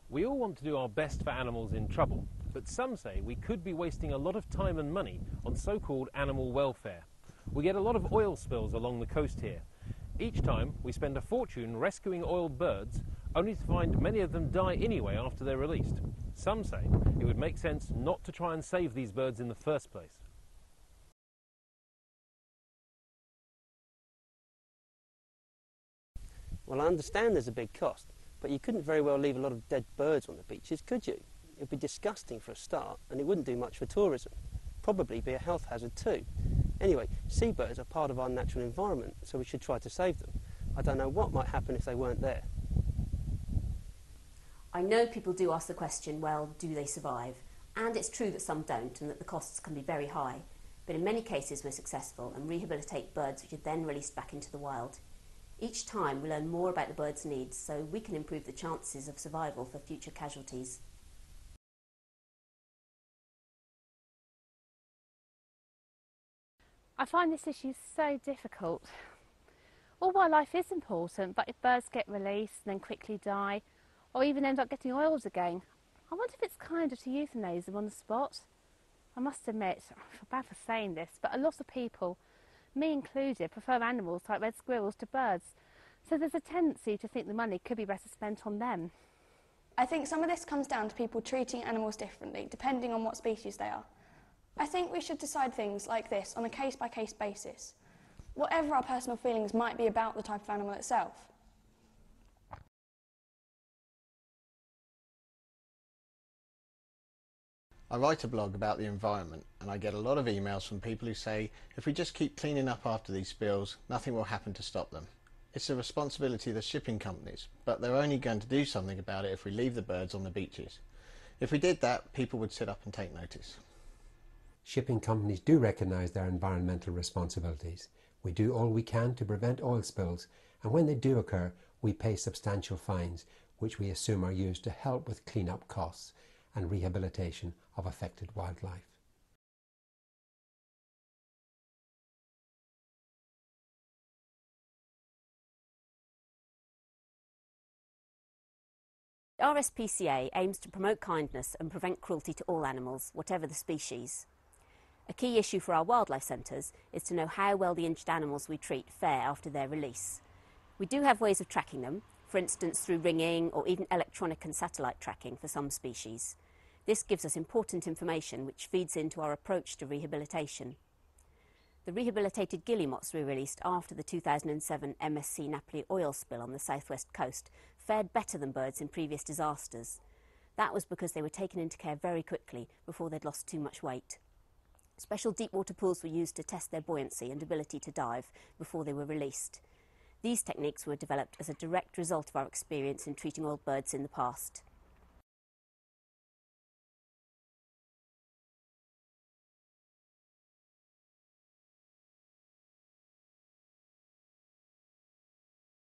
We all want to do our best for animals in trouble, but some say we could be wasting a lot of time and money on so-called animal welfare. We get a lot of oil spills along the coast here. Each time we spend a fortune rescuing oiled birds, only to find many of them die anyway after they're released. Some say it would make sense not to try and save these birds in the first place. Well, I understand there's a big cost, but you couldn't very well leave a lot of dead birds on the beaches, could you? It would be disgusting for a start, and it wouldn't do much for tourism. Probably be a health hazard too. Anyway, seabirds are part of our natural environment, so we should try to save them. I don't know what might happen if they weren't there. I know people do ask the question, well, do they survive? And it's true that some don't and that the costs can be very high. But in many cases we're successful and rehabilitate birds which are then released back into the wild. Each time we learn more about the bird's needs so we can improve the chances of survival for future casualties. I find this issue so difficult. All wildlife is important, but if birds get released and then quickly die, or even end up getting oiled again, I wonder if it's kinder to euthanise them on the spot. I must admit, I feel bad for saying this, but a lot of people, me included, prefer animals like red squirrels to birds, so there's a tendency to think the money could be better spent on them. I think some of this comes down to people treating animals differently, depending on what species they are. I think we should decide things like this on a case-by-case basis, whatever our personal feelings might be about the type of animal itself. I write a blog about the environment and I get a lot of emails from people who say if we just keep cleaning up after these spills, nothing will happen to stop them. It's the responsibility of the shipping companies, but they're only going to do something about it if we leave the birds on the beaches. If we did that, people would sit up and take notice. Shipping companies do recognise their environmental responsibilities. We do all we can to prevent oil spills, and when they do occur, we pay substantial fines, which we assume are used to help with clean-up costs and rehabilitation of affected wildlife. The RSPCA aims to promote kindness and prevent cruelty to all animals, whatever the species. A key issue for our wildlife centres is to know how well the injured animals we treat fare after their release. We do have ways of tracking them, for instance through ringing or even electronic and satellite tracking for some species. This gives us important information which feeds into our approach to rehabilitation. The rehabilitated guillemots we released after the 2007 MSC Napoli oil spill on the southwest coast fared better than birds in previous disasters. That was because they were taken into care very quickly before they'd lost too much weight. Special deep water pools were used to test their buoyancy and ability to dive before they were released. These techniques were developed as a direct result of our experience in treating oiled birds in the past.